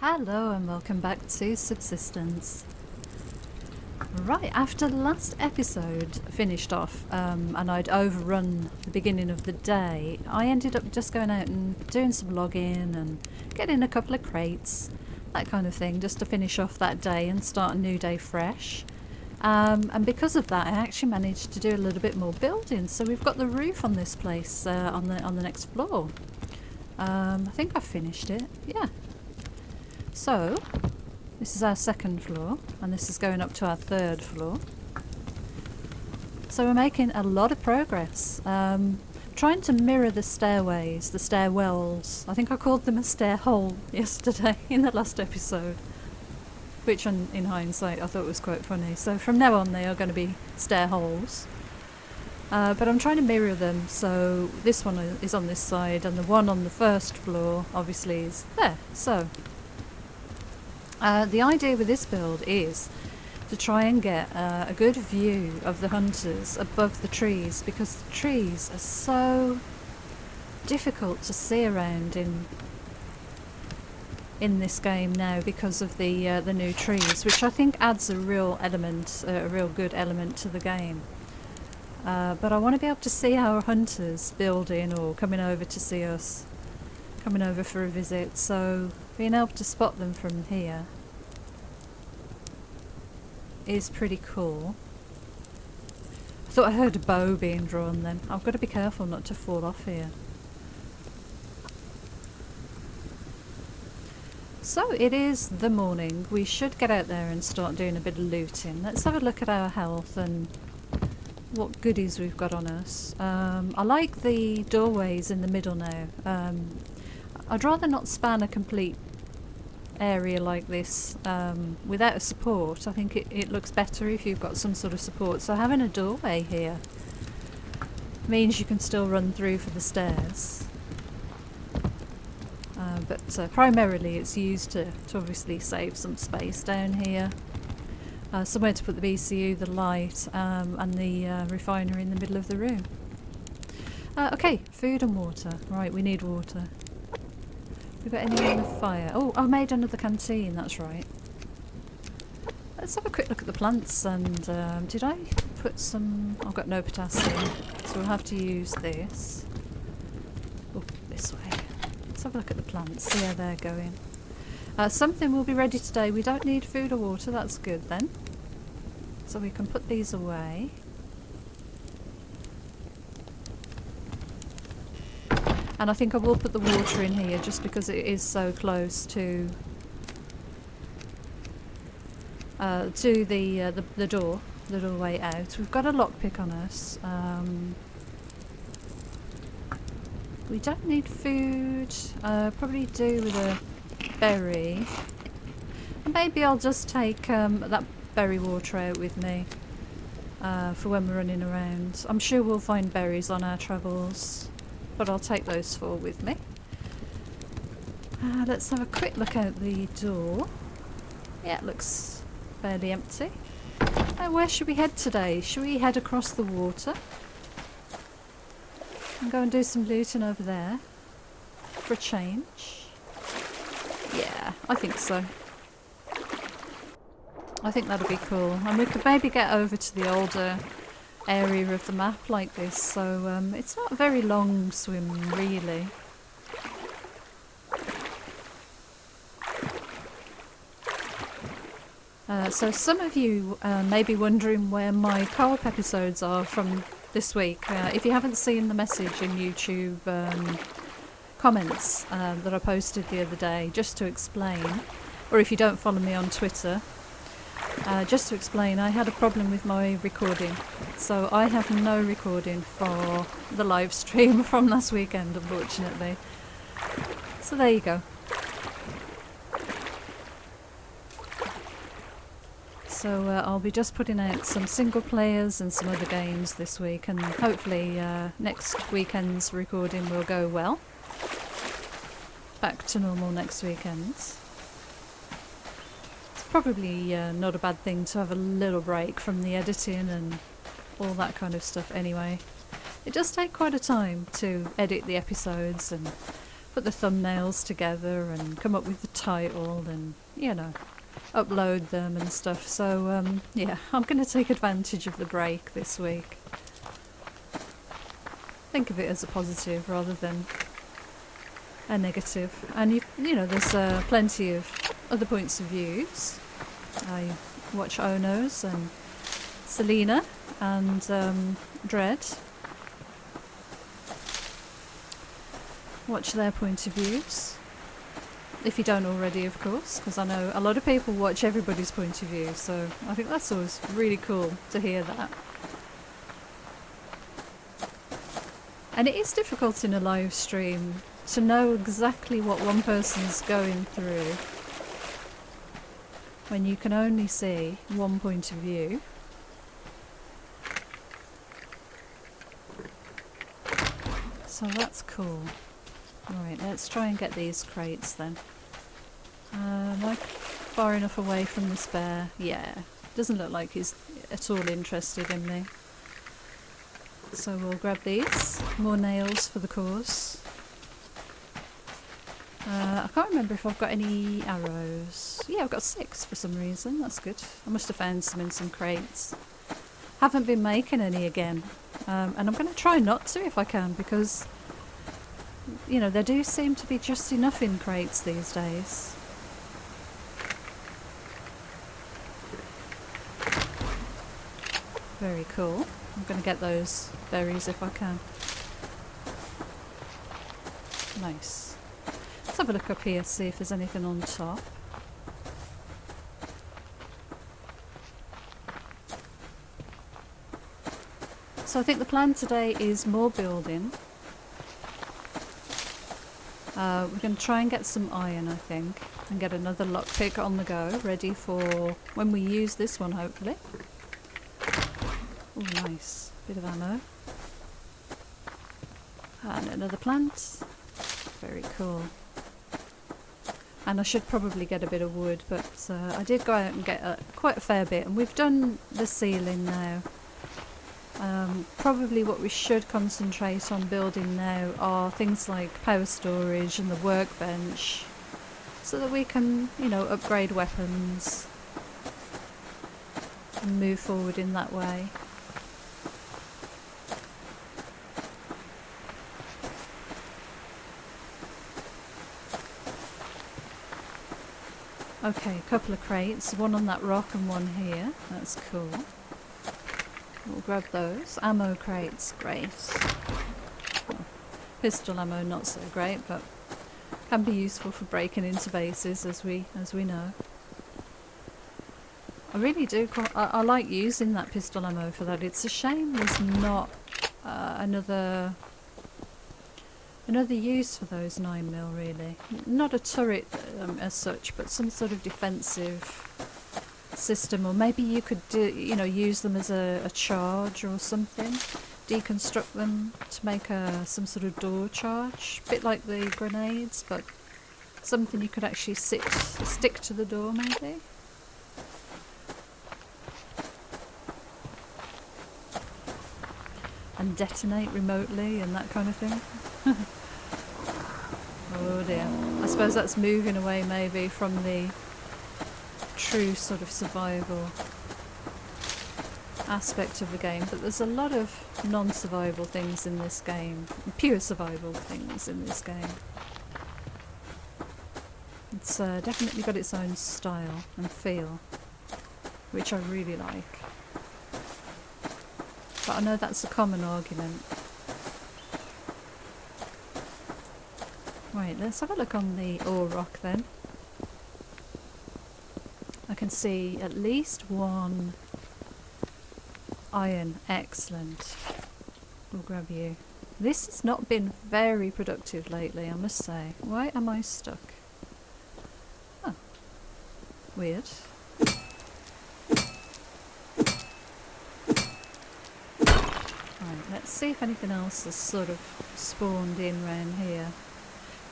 Hello and welcome back to Subsistence. Right, after the last episode finished off and I'd overrun the beginning of the day, I ended up just going out and doing some logging and getting a couple of crates, that kind of thing, just to finish off that day and start a new day fresh. And because of that I actually managed to do a little bit more building, so we've got the roof on this place on the next floor. I think I've finished it, yeah. So, this is our second floor, and this is going up to our third floor. So we're making a lot of progress. Trying to mirror the stairways, the stairwells. I think I called them a stair hole yesterday in the last episode. Which in hindsight I thought was quite funny. So from now on they are going to be stair holes. But I'm trying to mirror them, so this one is on this side and the one on the first floor obviously is there. So the idea with this build is to try and get a good view of the hunters above the trees, because the trees are so difficult to see around in this game now because of the new trees, which I think adds a real element, a real good element to the game. But I want to be able to see our hunters building or coming over to see us, coming over for a visit, so being able to spot them from here is pretty cool. I thought I heard a bow being drawn then. I've got to be careful not to fall off here. So it is the morning. We should get out there and start doing a bit of looting. Let's have a look at our health and what goodies we've got on us. I like the doorways in the middle now. I'd rather not span a complete area like this without a support. I think it looks better if you've got some sort of support. So having a doorway here means you can still run through for the stairs. But primarily it's used to obviously save some space down here. Somewhere to put the BCU, the light, and the refiner in the middle of the room. Okay, food and water. Right, we need water. We've got any on the fire? Oh, I made another canteen, that's right. Let's have a quick look at the plants and did I put some... I've got no potassium, so we'll have to use this. Oh, this way. Let's have a look at the plants, see how they're going. Something will be ready today. We don't need food or water, that's good then. So we can put these away. And I think I will put the water in here just because it is so close to the doorway out. We've got a lockpick on us. We don't need food. Probably do with a berry. Maybe I'll just take that berry water out with me for when we're running around. I'm sure we'll find berries on our travels, but I'll take those four with me. Let's have a quick look out the door. Yeah, it looks fairly empty. Where should we head today? Should we head across the water and go and do some looting over there for a change? Yeah, I think so. I think that'll be cool, and we could maybe get over to the older area of the map like this, so it's not a very long swim really. So some of you may be wondering where my co-op episodes are from this week. If you haven't seen the message in YouTube comments that I posted the other day, just to explain, or if you don't follow me on Twitter, just to explain, I had a problem with my recording, so I have no recording for the live stream from last weekend, unfortunately. So there you go. So I'll be just putting out some single players and some other games this week, and hopefully next weekend's recording will go well. Back to normal next weekend. Probably not a bad thing to have a little break from the editing and all that kind of stuff anyway. It does take quite a time to edit the episodes and put the thumbnails together and come up with the title and, you know, upload them and stuff. So yeah, I'm going to take advantage of the break this week. Think of it as a positive rather than a negative. And you know, there's plenty of other points of views. I watch Ono's and Selena and Dread. Watch their point of views. If you don't already, of course, because I know a lot of people watch everybody's point of view, so I think that's always really cool to hear that. And it is difficult in a live stream to know exactly what one person's going through when you can only see one point of view. So that's cool. Alright, let's try and get these crates then. Am I far enough away from this bear? Yeah, doesn't look like he's at all interested in me. So we'll grab these. More nails for the cause. I can't remember if I've got any arrows. Yeah, I've got 6 for some reason. That's good. I must have found some in some crates. Haven't been making any again. And I'm going to try not to if I can, because, you know, there do seem to be just enough in crates these days. Very cool. I'm going to get those berries if I can. Nice. Let's have a look up here, see if there's anything on top. So I think the plan today is more building. We're going to try and get some iron, I think, and get another lockpick on the go, ready for when we use this one, hopefully. Oh, nice. Bit of ammo. And another plant. Very cool. And I should probably get a bit of wood, but I did go out and get quite a fair bit, and we've done the ceiling now. Probably what we should concentrate on building now are things like power storage and the workbench, so that we can, you know, upgrade weapons and move forward in that way. Okay, a couple of crates, one on that rock and one here. That's cool. We'll grab those. Ammo crates, great. Well, pistol ammo not so great, but can be useful for breaking into bases, as we know. I really do. I like using that pistol ammo for that. It's a shame there's not another use for those 9mm, really. Not a turret as such, but some sort of defensive system, or maybe you could use them as a charge or something. Deconstruct them to make some sort of door charge, a bit like the grenades, but something you could actually stick to the door, maybe. And detonate remotely and that kind of thing. Oh dear. I suppose that's moving away maybe from the true sort of survival aspect of the game, but there's a lot of non-survival things in this game, pure survival things in this game. It's definitely got its own style and feel, which I really like. But I know that's a common argument. Right, let's have a look on the ore rock then. I can see at least one iron. Excellent. We'll grab you. This has not been very productive lately, I must say. Why am I stuck? Oh. Weird. Right, let's see if anything else has sort of spawned in around here.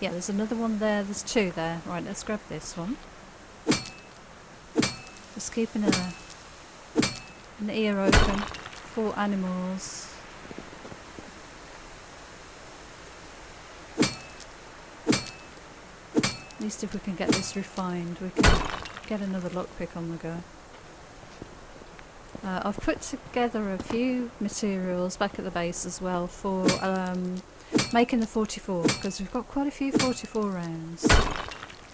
Yeah, there's another one there. There's 2 there. Right, let's grab this one. Just keeping an ear open for animals. least if we can get this refined, we can get another lockpick on the go. I've put together a few materials back at the base as well for making the 44, because we've got quite a few 44 rounds.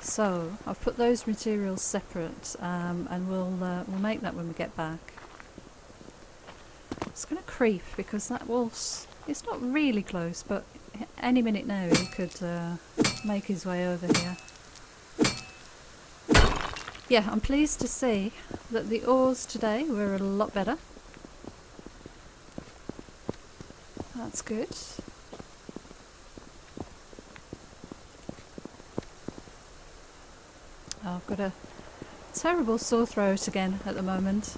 So I've put those materials separate, and we'll make that when we get back. It's going to creep because that wall's, it's not really close, but any minute now he could make his way over here. Yeah, I'm pleased to see that the ores today were a lot better. That's good. Oh, I've got a terrible sore throat again at the moment.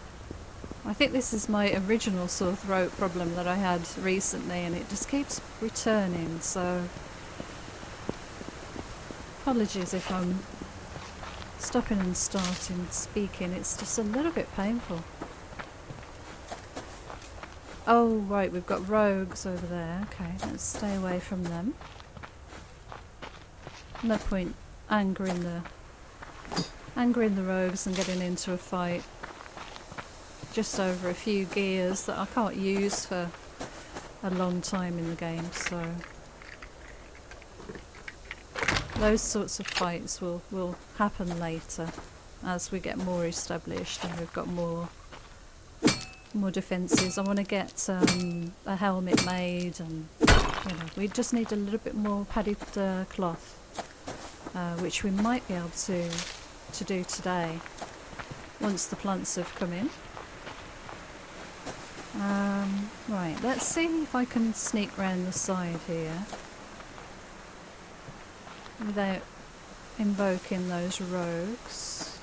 I think this is my original sore throat problem that I had recently, and it just keeps returning, so apologies if I'm stopping and starting speaking. It's just a little bit painful. Oh right, we've got rogues over there. Okay, let's stay away from them. No point angering the rogues and getting into a fight just over a few gears that I can't use for a long time in the game, so those sorts of fights will happen later as we get more established and we've got more defences. I want to get a helmet made, and we just need a little bit more padded cloth, which we might be able to do today once the plants have come in. Right, let's see if I can sneak round the side here without invoking those rogues.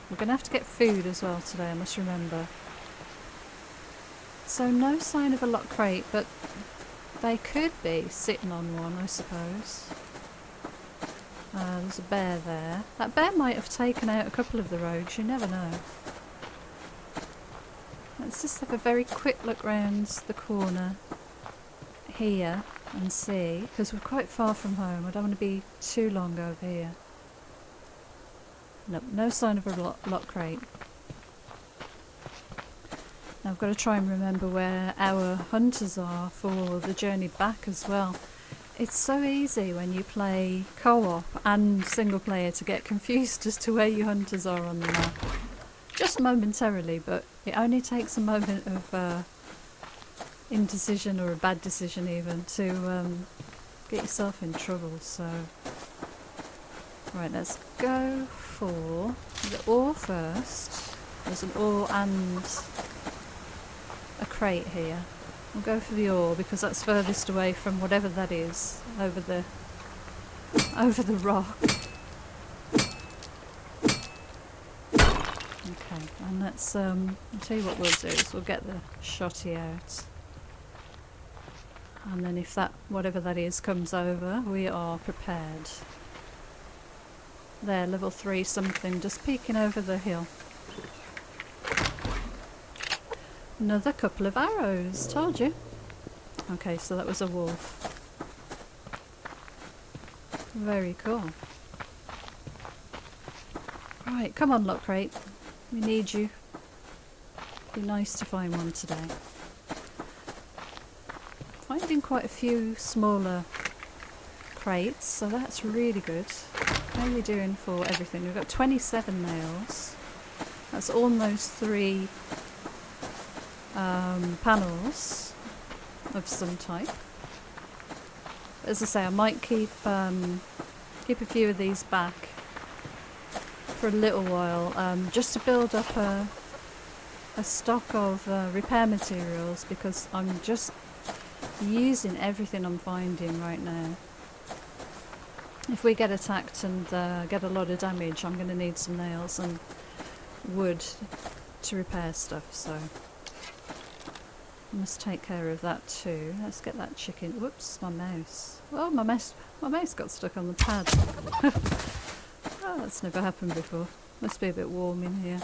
We're going to have to get food as well today, I must remember. So no sign of a lock crate, but they could be sitting on one, I suppose. There's a bear there. That bear might have taken out a couple of the rogues, you never know. Let's just have a very quick look round the corner here and see, because we're quite far from home. I don't want to be too long over here. Nope, no sign of a lock crate. Now I've got to try and remember where our hunters are for the journey back as well. It's so easy when you play co-op and single player to get confused as to where your hunters are on the map. Just momentarily, but it only takes a moment of indecision, or a bad decision even, to get yourself in trouble. So, right, let's go for the ore first. There's an ore and a crate here. We'll go for the ore because that's furthest away from whatever that is over the rock. Okay, and let's I'll tell you what we'll do is we'll get the shotty out, and then if that whatever that is comes over, we are prepared. There, level 3 something just peeking over the hill. Another couple of arrows, told you. Okay, so that was a wolf. Very cool. Right, come on, lock crate. We need you. Be nice to find one today. Finding quite a few smaller crates, so that's really good. How are you doing for everything? We've got 27 nails. That's almost 3 panels of some type. As I say, I might keep a few of these back for a little while, just to build up a stock of repair materials, because I'm just using everything I'm finding right now. If we get attacked and get a lot of damage, I'm going to need some nails and wood to repair stuff, so I must take care of that too. Let's get that chicken. Whoops, my mouse. Oh, my mouse got stuck on the pad. Oh, that's never happened before. Must be a bit warm in here.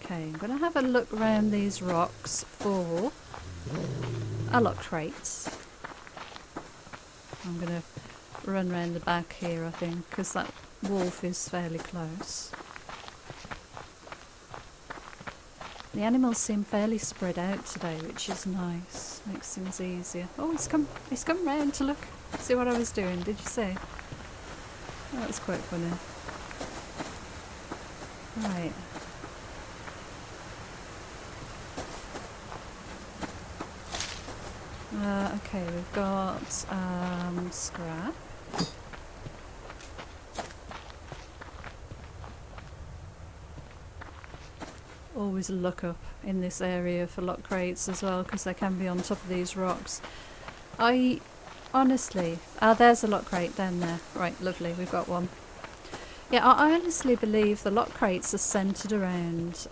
Okay, I'm going to have a look around these rocks for a lock crate. I'm going to run round the back here, I think, because that wolf is fairly close. The animals seem fairly spread out today, which is nice. Makes things easier. Oh, he's come round to look. See what I was doing, did you see? Oh, that's quite funny. Right. Okay, we've got scrap. Always look up in this area for lock crates as well, because they can be on top of these rocks. I honestly... there's a lock crate down there. Right, lovely, we've got one. Yeah, I honestly believe the lock crates are centred around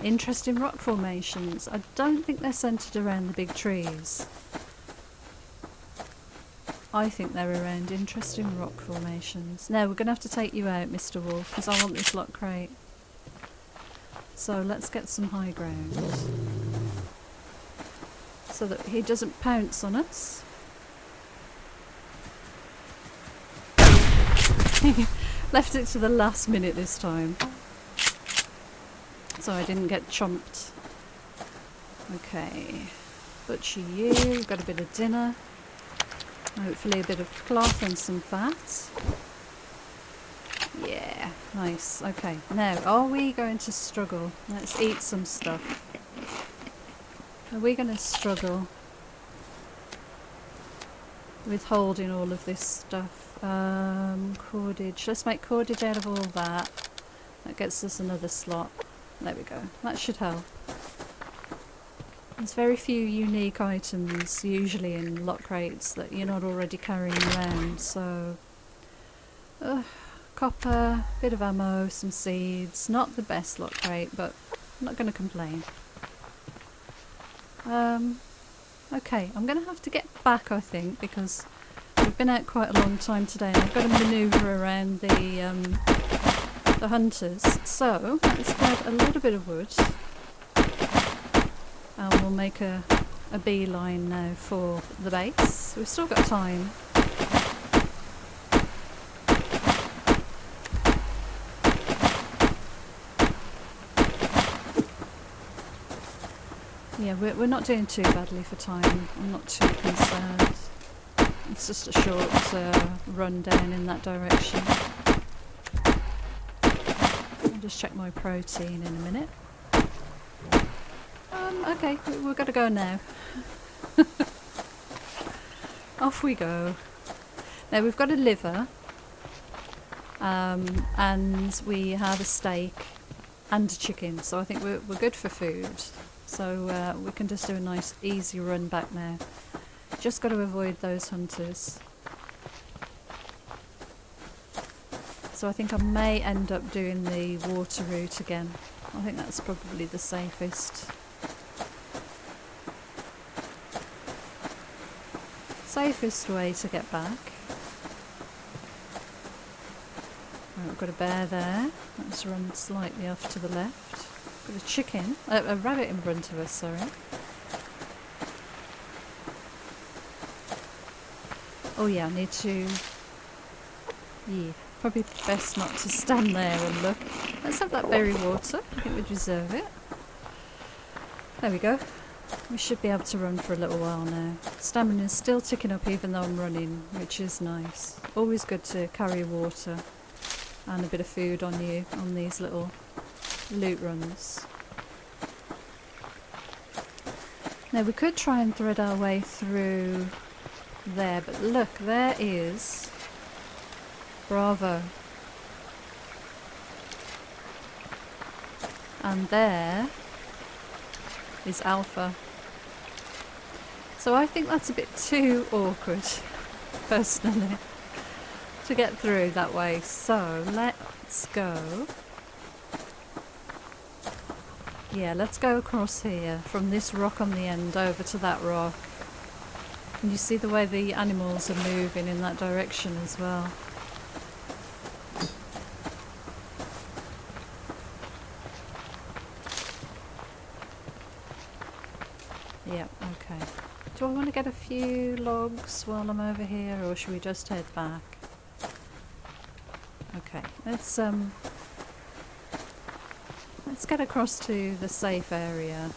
interesting rock formations. I don't think they're centred around the big trees. I think they're around interesting rock formations. Now, we're going to have to take you out, Mr. Wolf, because I want this lock crate. So let's get some high ground so that he doesn't pounce on us. Left it to the last minute this time, so I didn't get chomped. Okay, butcher you, we've got a bit of dinner, hopefully a bit of cloth and some fat. Yeah, nice. Okay, now are we going to struggle? Let's eat some stuff. Are we going to struggle with holding all of this stuff? Cordage. Let's make cordage out of all that. That gets us another slot. There we go. That should help. There's very few unique items usually in lock crates that you're not already carrying around, so... copper, bit of ammo, some seeds. Not the best lock crate, but I'm not going to complain. Okay, I'm going to have to get back, I think, because we've been out quite a long time today and I've got to manoeuvre around the hunters. So, let's grab a little bit of wood and we'll make a beeline now for the base. We've still got time. Yeah, we're not doing too badly for time. I'm not too concerned. It's just a short run down in that direction. I'll just check my protein in a minute. Okay, we've got to go now. Off we go. Now we've got a liver, and we have a steak and a chicken, so I think we're good for food. So we can just do a nice easy run back now. Just got to avoid those hunters. So I think I may end up doing the water route again. I think that's probably the safest. Safest way to get back. Right, we've got a bear there. Let's run slightly off to the left. Got a chicken, a rabbit in front of us, sorry. Oh yeah, I need to... Yeah, probably best not to stand there and look. Let's have that berry water, I think we deserve it. There we go. We should be able to run for a little while now. Stamina's still ticking up even though I'm running, which is nice. Always good to carry water and a bit of food on you on these little loot runs. Now we could try and thread our way through there, but look, there is Bravo. And there is Alpha. So I think that's a bit too awkward, personally, to get through that way. So let's go. Yeah, let's go across here from this rock on the end over to that rock. And you see the way the animals are moving in that direction as well. Yeah, okay. Do I want to get a few logs while I'm over here, or should we just head back? Okay, let's get across to the safe area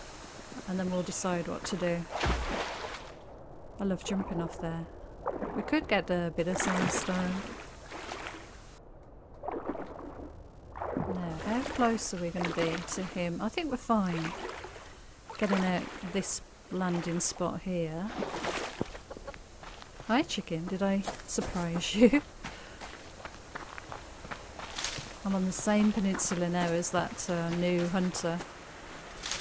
and then we'll decide what to do. I love jumping off there. We could get a bit of sandstone. Now, how close are we going to be to him? I think we're fine. Getting out this landing spot here. Hi chicken, did I surprise you? I'm on the same peninsula now as that new hunter.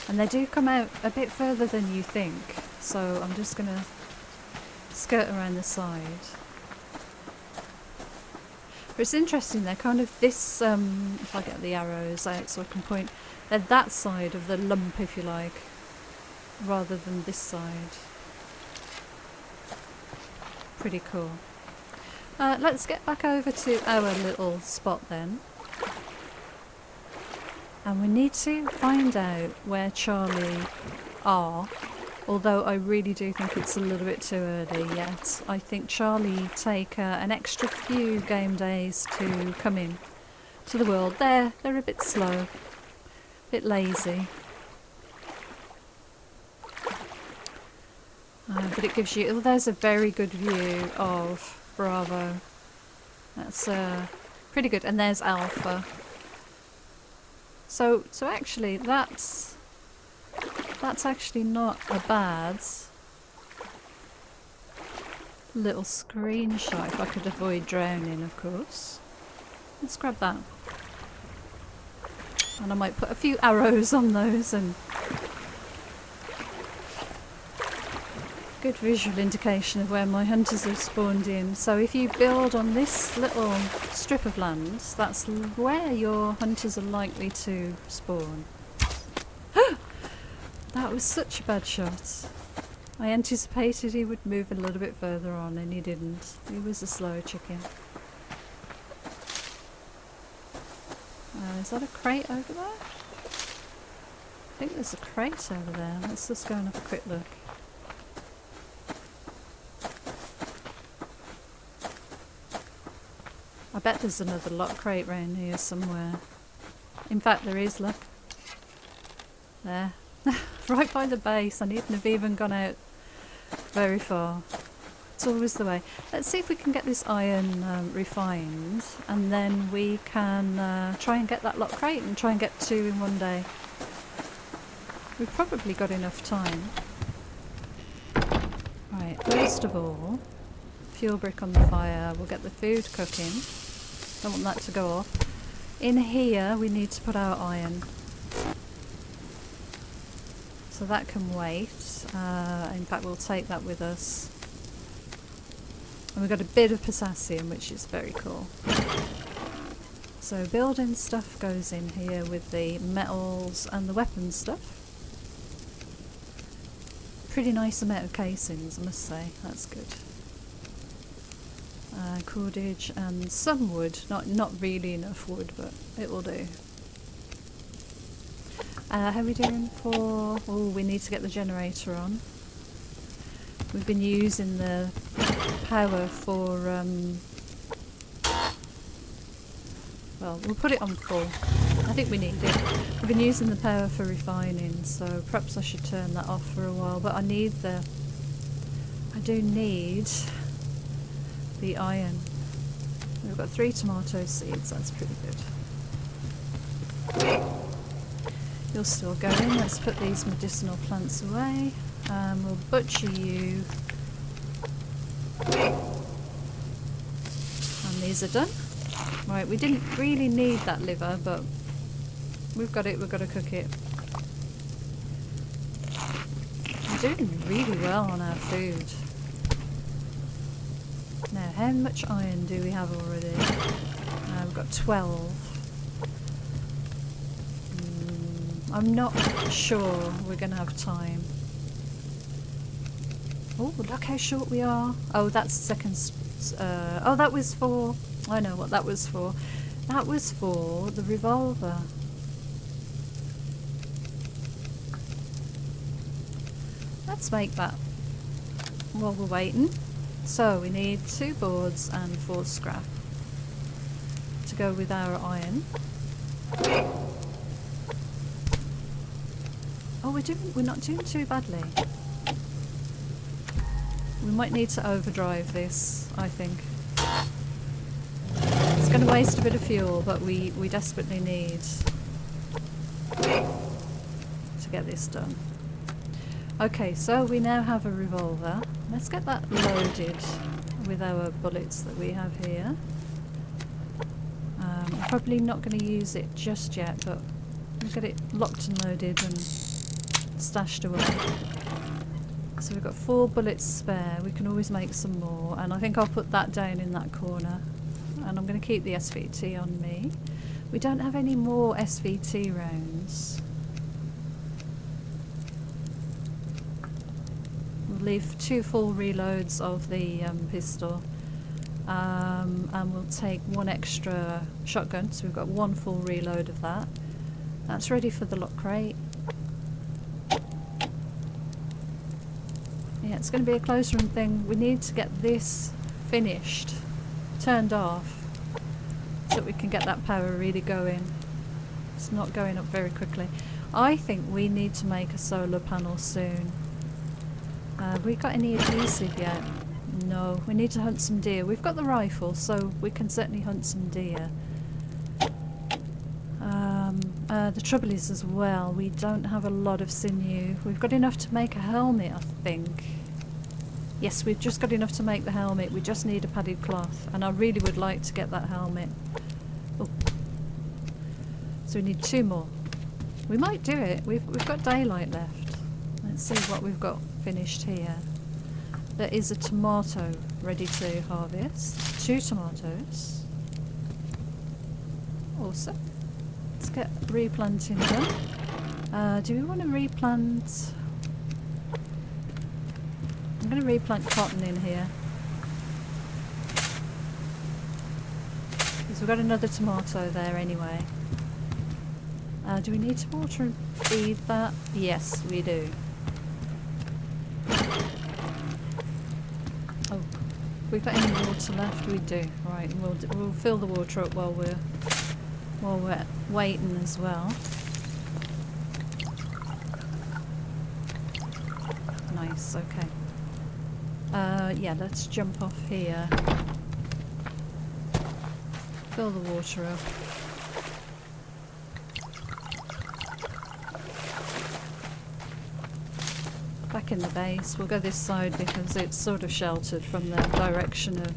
And they do come out a bit further than you think. So I'm just going to skirt around the side. But it's interesting, they're kind of this, if I get the arrows out so I can point, they're that side of the lump if you like, rather than this side. Pretty cool. Let's get back over to our little spot then. And we need to find out where Charlie are, although I really do think it's a little bit too early yet. I think Charlie take an extra few game days to come in to the world. They're a bit slow, a bit lazy. But it gives you, oh, there's a very good view of Bravo. That's pretty good. And there's Alpha. So actually that's actually not a bad little screenshot, if I could avoid drowning, of course. Let's grab that. And I might put a few arrows on those and good visual indication of where my hunters have spawned in. So if you build on this little strip of land, that's where your hunters are likely to spawn. That was such a bad shot. I anticipated he would move a little bit further on and he didn't. He was a slow chicken. Is that a crate over there? I think there's a crate over there. Let's just go and have a quick look. I bet there's another lock crate round here somewhere. In fact, there is, look. There. Right by the base. I needn't have even gone out very far. It's always the way. Let's see if we can get this iron refined, and then we can try and get that lock crate and try and get 2 in one day. We've probably got enough time. Right, first of all, fuel brick on the fire. We'll get the food cooking. Don't want that to go off. In here we need to put our iron. So that can wait. In fact, we'll take that with us. And we've got a bit of potassium, which is very cool. So building stuff goes in here with the metals and the weapon stuff. Pretty nice amount of casings, I must say. That's good. Cordage and some wood. Not really enough wood, but it will do. How are we doing for... Oh, we need to get the generator on. We've been using the power for... well, we'll put it on full. I think we need it. We've been using the power for refining, so perhaps I should turn that off for a while. But I need the... I do need the iron. We've got 3 tomato seeds, that's pretty good. You're still going. Let's put these medicinal plants away. We'll butcher you. And these are done. Right, we didn't really need that liver, but we've got it, we've got to cook it. We're doing really well on our food. Now, how much iron do we have already? We've got 12. I'm not sure we're going to have time. Oh, look how short we are. Oh, that's second... oh, that was for... I know what that was for. That was for the revolver. Let's make that. while we're waiting. So we need 2 boards and 4 scrap to go with our iron. Oh, we're not doing too badly. We might need to overdrive this, I think. It's going to waste a bit of fuel, but we desperately need to get this done. Okay, so we now have a revolver. Let's get that loaded with our bullets that we have here. I'm probably not going to use it just yet, but we'll get it locked and loaded and stashed away. So we've got 4 bullets spare. We can always make some more, and I think I'll put that down in that corner. And I'm going to keep the SVT on me. We don't have any more SVT rounds. We'll leave 2 full reloads of the pistol, and we'll take 1 extra shotgun, so we've got 1 full reload of that. That's ready for the lock crate. Yeah, it's going to be a close run thing. We need to get this finished, turned off, so that we can get that power really going. It's not going up very quickly. I think we need to make a solar panel soon. Have we got any adhesive yet? No, we need to hunt some deer. We've got the rifle, so we can certainly hunt some deer. The trouble is as well, we don't have a lot of sinew. We've got enough to make a helmet, I think. Yes, we've just got enough to make the helmet. We just need a padded cloth, and I really would like to get that helmet. Oh. So we need 2 more. We might do it. We've got daylight left. Let's see what we've got finished here. There is a tomato ready to harvest. 2 tomatoes. Awesome. Let's get replanting done. Do we want to replant? I'm going to replant cotton in here. Because we've got another tomato there anyway. Do we need to water and feed that? Yes, we do. Oh, we've got any water left? We do. Right, we'll fill the water up while we're waiting as well. Nice. Okay. Yeah, let's jump off here. Fill the water up. Back in the base. We'll go this side because it's sort of sheltered from the direction of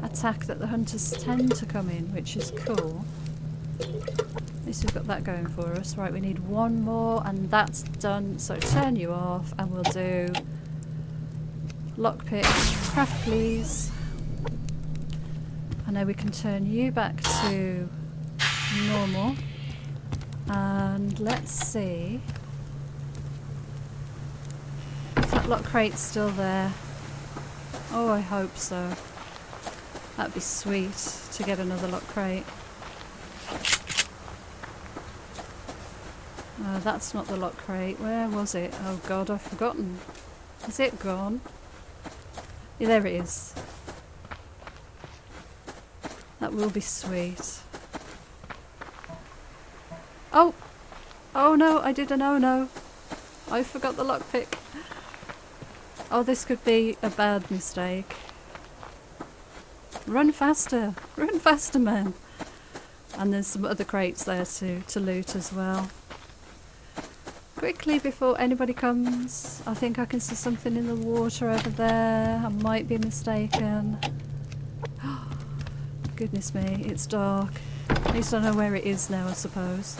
attack that the hunters tend to come in, which is cool. At least we've got that going for us. Right, we need 1 more and that's done. So turn you off and we'll do lockpick. Craft please. And now we can turn you back to normal. And let's see if that lock crate's still there. Oh, I hope so. That'd be sweet to get another lock crate. That's not the lock crate. Where was it? Oh god, I've forgotten. Is it gone? Yeah, there it is. That will be sweet. Oh! Oh no, I did an oh no. I forgot the lockpick. Oh, this could be a bad mistake. Run faster! Run faster, man! And there's some other crates there to loot as well. Quickly before anybody comes. I think I can see something in the water over there. I might be mistaken. Goodness me, it's dark. At least I know where it is now, I suppose.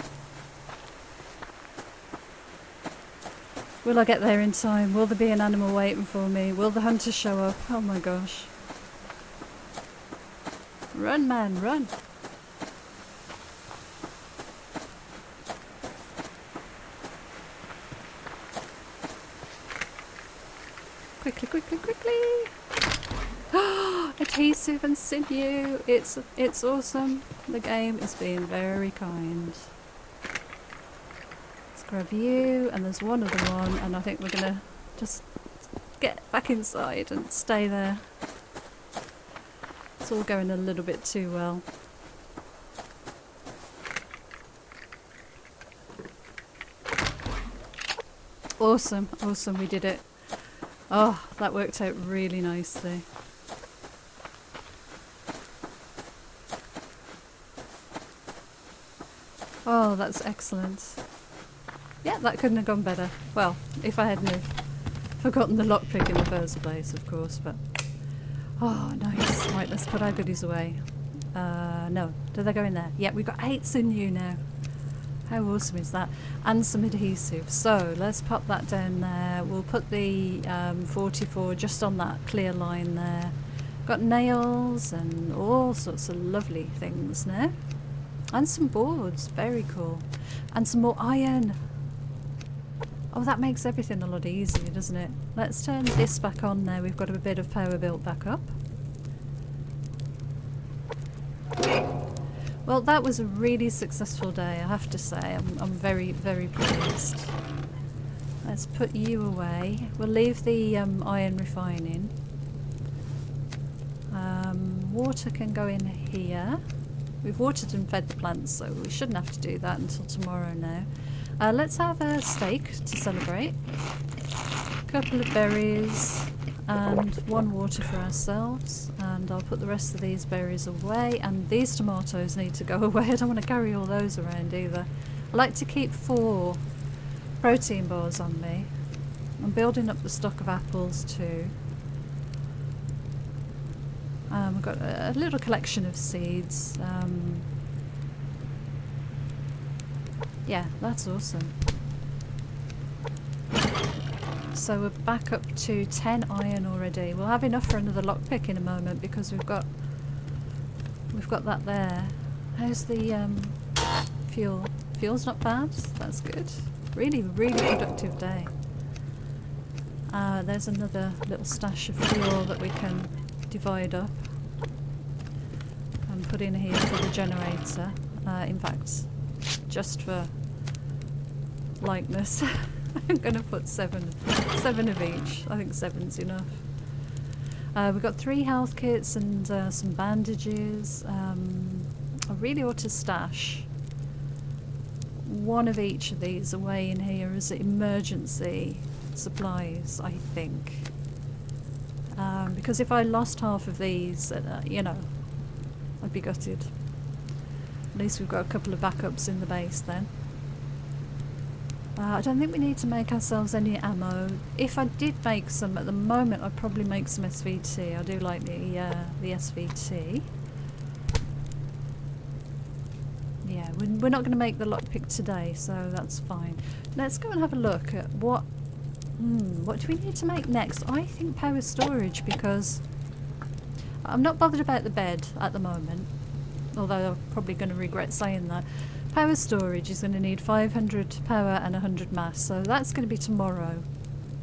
Will I get there in time? Will there be an animal waiting for me? Will the hunters show up? Oh my gosh. Run, man, run! Quickly, quickly, quickly! Adhesive and sinew! It's awesome. The game is being very kind. Let's grab you, and there's one other one, and I think we're gonna just get back inside and stay there. It's all going a little bit too well. Awesome, awesome, we did it. Oh, that worked out really nicely. Oh, that's excellent. Yeah, that couldn't have gone better. Well, if I hadn't have forgotten the lockpick in the first place, of course, but... Oh, nice. Right, let's put our goodies away. No. Do they go in there? Yeah, we've got 8 sinew now. How awesome is that? And some adhesive. So, let's pop that down there. We'll put the 44 just on that clear line there. Got nails and all sorts of lovely things now. And some boards. Very cool. And some more iron. Oh, that makes everything a lot easier, doesn't it? Let's turn this back on now. We've got a bit of power built back up. Well, that was a really successful day, I have to say. I'm very, very pleased. Let's put you away. We'll leave the iron refining. Water can go in here. We've watered and fed the plants, so we shouldn't have to do that until tomorrow now. Let's have a steak to celebrate. A couple of berries and 1 water for ourselves. And I'll put the rest of these berries away. And these tomatoes need to go away. I don't want to carry all those around either. I like to keep 4 protein bars on me. I'm building up the stock of apples too. We've got a little collection of seeds. Yeah, that's awesome. So we're back up to 10 iron already. We'll have enough for another lockpick in a moment because we've got that there. How's the fuel? Fuel's not bad. That's good. Really, really productive day. There's another little stash of fuel that we can divide up and put in here for the generator. In fact, just for likeness, I'm going to put 7 of each. I think 7's enough. We've got 3 health kits and some bandages. I really ought to stash 1 of each of these away in here as emergency supplies, I think. Because if I lost half of these, you know, I'd be gutted. At least we've got a couple of backups in the base then. I don't think we need to make ourselves any ammo. If I did make some at the moment, I'd probably make some SVT. I do like the SVT. Yeah, we're not going to make the lockpick today, so that's fine. Let's go and have a look at what do we need to make next? I think power storage, because I'm not bothered about the bed at the moment, although I'm probably going to regret saying that. Power storage is going to need 500 power and 100 mass, so that's going to be tomorrow,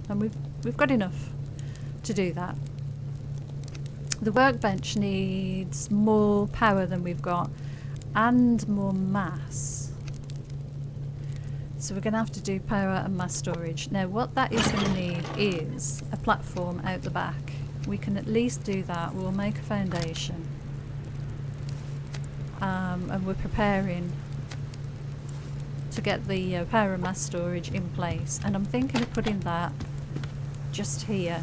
and we've got enough to do that. The workbench needs more power than we've got and more mass. So we're going to have to do power and mass storage. Now what that is going to need is a platform out the back. We can at least do that. We'll make a foundation. And we're preparing to get the power and mass storage in place. And I'm thinking of putting that just here.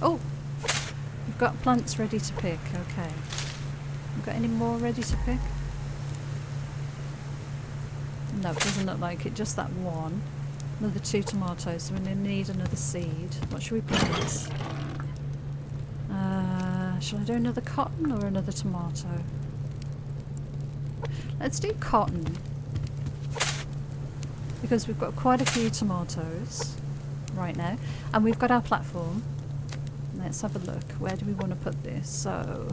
Oh! We've got plants ready to pick. Okay. We've got any more ready to pick? No, it doesn't look like it, just that one. Another 2 tomatoes, so we're going to need another seed. What should we plant? Shall I do another cotton or another tomato? Let's do cotton. Because we've got quite a few tomatoes right now. And we've got our platform. Let's have a look. Where do we want to put this? So,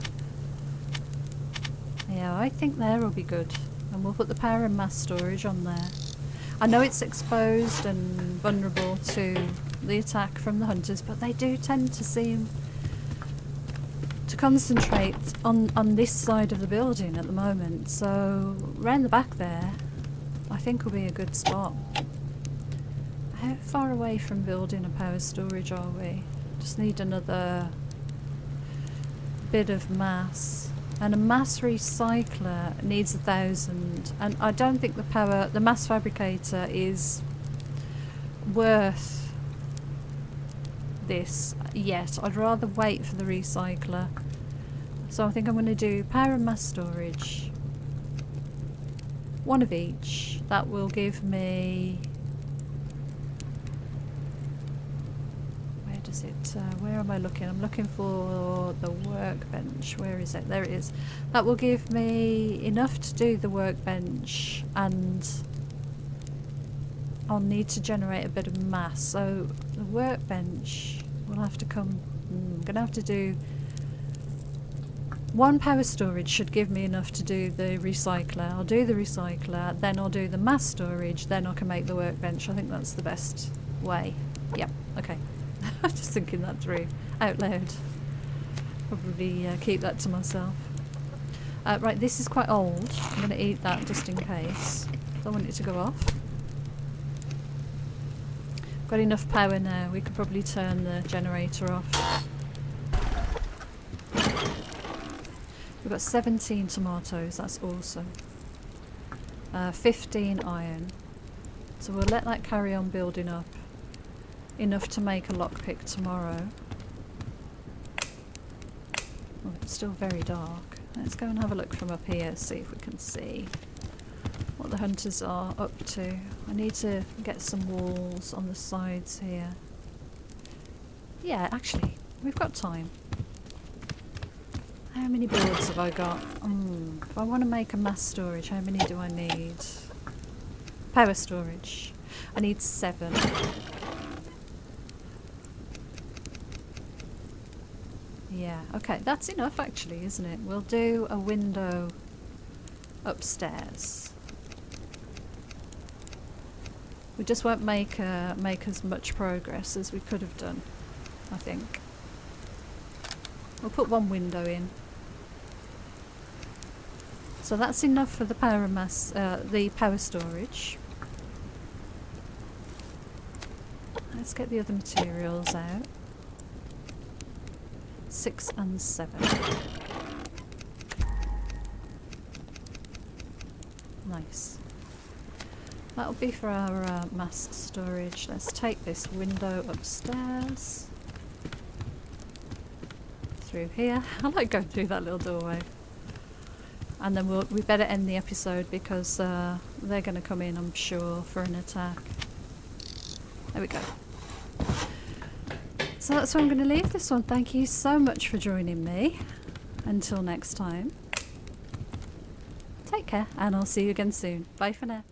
yeah, I think there will be good. And we'll put the power and mass storage on there. I know it's exposed and vulnerable to the attack from the hunters, but they do tend to seem to concentrate on this side of the building at the moment. So round the back there, I think will be a good spot. How far away from building a power storage are we? Just need another bit of mass. And a mass recycler needs 1,000. And I don't think the mass fabricator is worth this yet. I'd rather wait for the recycler. So I think I'm going to do power and mass storage. One of each. That will give me... where am I looking? I'm looking for the workbench. Where is it? There it is. That will give me enough to do the workbench, and I'll need to generate a bit of mass. So the workbench will have to come... I'm going to have to do... One power storage should give me enough to do the recycler. I'll do the recycler, then I'll do the mass storage, then I can make the workbench. I think that's the best way. Yep, okay. I'm just thinking that through out loud. Probably keep that to myself. Right, this is quite old. I'm going to eat that just in case. Don't want it to go off. Got enough power now. We could probably turn the generator off. We've got 17 tomatoes. That's awesome. 15 iron. So we'll let that carry on building up. Enough to make a lockpick tomorrow. Oh, it's still very dark. Let's go and have a look from up here, see if we can see what the hunters are up to. I need to get some walls on the sides here. Yeah, actually, we've got time. How many boards have I got? If I want to make a mass storage, how many do I need? Power storage. I need 7. Yeah, okay, that's enough actually, isn't it? We'll do a window upstairs. We just won't make as much progress as we could have done, I think. We'll put one window in. So that's enough for the power and mass, the power storage. Let's get the other materials out. 6 and 7. Nice. That'll be for our mass storage. Let's take this window upstairs. Through here. I like going through that little doorway. And then we better end the episode because they're going to come in, I'm sure, for an attack. There we go. So that's where I'm going to leave this one. Thank you so much for joining me. Until next time. Take care, and I'll see you again soon. Bye for now.